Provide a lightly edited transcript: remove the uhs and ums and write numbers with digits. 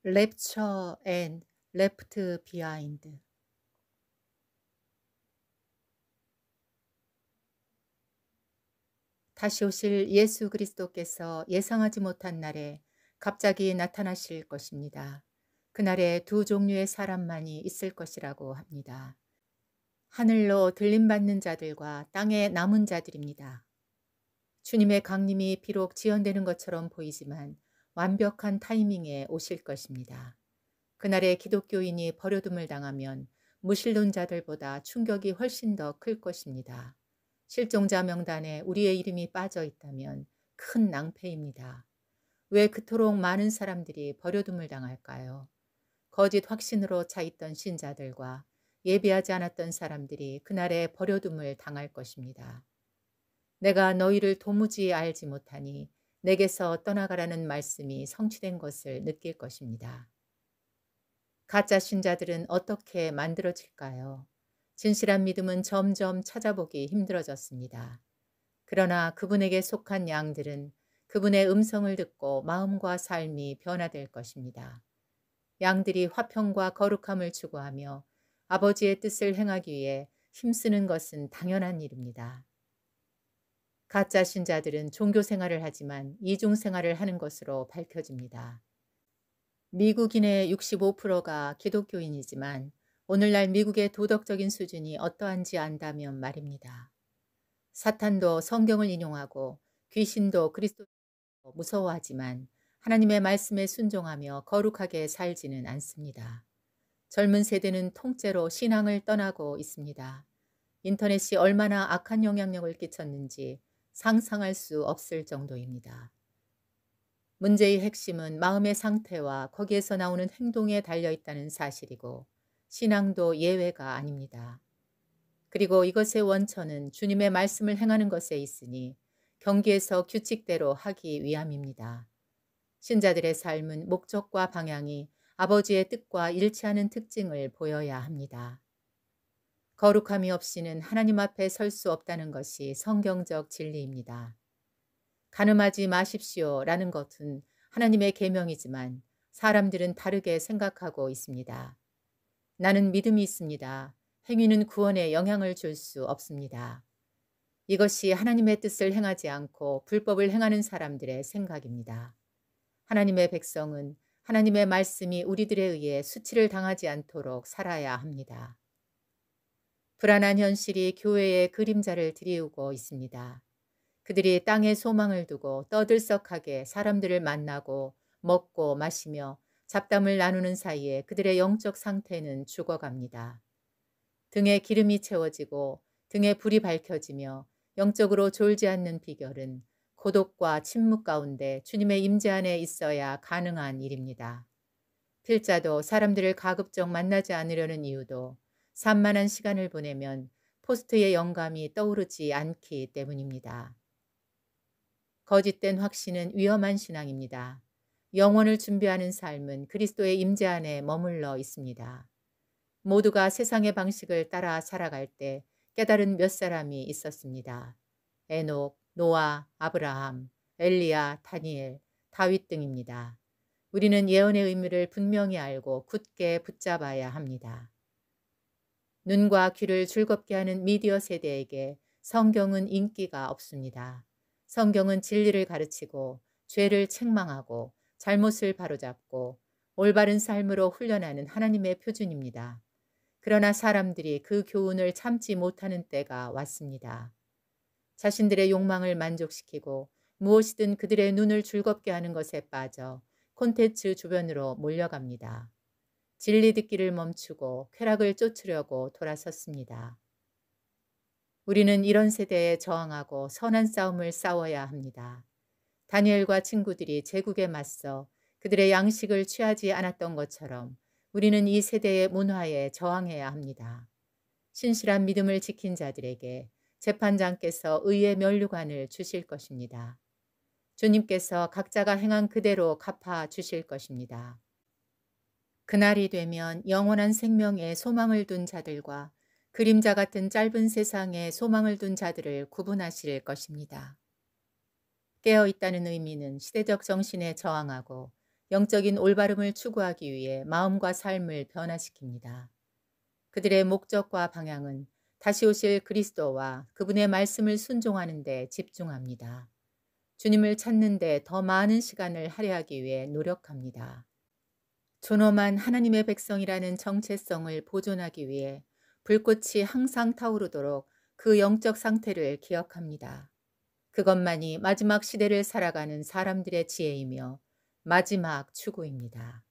랩처 앤 레프트 비하인드. 다시 오실 예수 그리스도께서 예상하지 못한 날에 갑자기 나타나실 것입니다. 그날에 두 종류의 사람만이 있을 것이라고 합니다. 하늘로 들림받는 자들과 땅에 남은 자들입니다. 주님의 강림이 비록 지연되는 것처럼 보이지만 완벽한 타이밍에 오실 것입니다. 그날에 기독교인이 버려둠을 당하면 무신론자들보다 충격이 훨씬 더 클 것입니다. 실종자 명단에 우리의 이름이 빠져 있다면 큰 낭패입니다. 왜 그토록 많은 사람들이 버려둠을 당할까요? 거짓 확신으로 차 있던 신자들과 예비하지 않았던 사람들이 그날에 버려둠을 당할 것입니다. 내가 너희를 도무지 알지 못하니 내게서 떠나가라는 말씀이 성취된 것을 느낄 것입니다. 가짜 신자들은 어떻게 만들어질까요? 진실한 믿음은 점점 찾아보기 힘들어졌습니다. 그러나 그분에게 속한 양들은 그분의 음성을 듣고 마음과 삶이 변화될 것입니다. 양들이 화평과 거룩함을 추구하며 아버지의 뜻을 행하기 위해 힘쓰는 것은 당연한 일입니다. 가짜 신자들은 종교 생활을 하지만 이중 생활을 하는 것으로 밝혀집니다. 미국인의 65%가 기독교인이지만 오늘날 미국의 도덕적인 수준이 어떠한지 안다면 말입니다. 사탄도 성경을 인용하고 귀신도 그리스도를 무서워하지만 하나님의 말씀에 순종하며 거룩하게 살지는 않습니다. 젊은 세대는 통째로 신앙을 떠나고 있습니다. 인터넷이 얼마나 악한 영향력을 끼쳤는지 상상할 수 없을 정도입니다. 문제의 핵심은 마음의 상태와 거기에서 나오는 행동에 달려 있다는 사실이고 신앙도 예외가 아닙니다. 그리고 이것의 원천은 주님의 말씀을 행하는 것에 있으니 경계에서 규칙대로 하기 위함입니다. 신자들의 삶은 목적과 방향이 아버지의 뜻과 일치하는 특징을 보여야 합니다. 거룩함이 없이는 하나님 앞에 설 수 없다는 것이 성경적 진리입니다. 간음하지 마십시오 라는 것은 하나님의 계명이지만 사람들은 다르게 생각하고 있습니다. 나는 믿음이 있습니다. 행위는 구원에 영향을 줄 수 없습니다. 이것이 하나님의 뜻을 행하지 않고 불법을 행하는 사람들의 생각입니다. 하나님의 백성은 하나님의 말씀이 우리들에 의해 수치를 당하지 않도록 살아야 합니다. 불안한 현실이 교회의 그림자를 드리우고 있습니다. 그들이 땅에 소망을 두고 떠들썩하게 사람들을 만나고 먹고 마시며 잡담을 나누는 사이에 그들의 영적 상태는 죽어갑니다. 등에 기름이 채워지고 등에 불이 밝혀지며 영적으로 졸지 않는 비결은 고독과 침묵 가운데 주님의 임재 안에 있어야 가능한 일입니다. 필자도 사람들을 가급적 만나지 않으려는 이유도 산만한 시간을 보내면 포스트의 영감이 떠오르지 않기 때문입니다. 거짓된 확신은 위험한 신앙입니다. 영혼을 준비하는 삶은 그리스도의 임재 안에 머물러 있습니다. 모두가 세상의 방식을 따라 살아갈 때 깨달은 몇 사람이 있었습니다. 에녹, 노아, 아브라함, 엘리야, 다니엘, 다윗 등입니다. 우리는 예언의 의미를 분명히 알고 굳게 붙잡아야 합니다. 눈과 귀를 즐겁게 하는 미디어 세대에게 성경은 인기가 없습니다. 성경은 진리를 가르치고 죄를 책망하고 잘못을 바로잡고 올바른 삶으로 훈련하는 하나님의 표준입니다. 그러나 사람들이 그 교훈을 참지 못하는 때가 왔습니다. 자신들의 욕망을 만족시키고 무엇이든 그들의 눈을 즐겁게 하는 것에 빠져 콘텐츠 주변으로 몰려갑니다. 진리 듣기를 멈추고 쾌락을 쫓으려고 돌아섰습니다. 우리는 이런 세대에 저항하고 선한 싸움을 싸워야 합니다. 다니엘과 친구들이 제국에 맞서 그들의 양식을 취하지 않았던 것처럼 우리는 이 세대의 문화에 저항해야 합니다. 신실한 믿음을 지킨 자들에게 재판장께서 의의 면류관을 주실 것입니다. 주님께서 각자가 행한 그대로 갚아 주실 것입니다. 그날이 되면 영원한 생명에 소망을 둔 자들과 그림자 같은 짧은 세상에 소망을 둔 자들을 구분하실 것입니다. 깨어있다는 의미는 시대적 정신에 저항하고 영적인 올바름을 추구하기 위해 마음과 삶을 변화시킵니다. 그들의 목적과 방향은 다시 오실 그리스도와 그분의 말씀을 순종하는 데 집중합니다. 주님을 찾는 데 더 많은 시간을 할애하기 위해 노력합니다. 존엄한 하나님의 백성이라는 정체성을 보존하기 위해 불꽃이 항상 타오르도록 그 영적 상태를 기억합니다. 그것만이 마지막 시대를 살아가는 사람들의 지혜이며 마지막 추구입니다.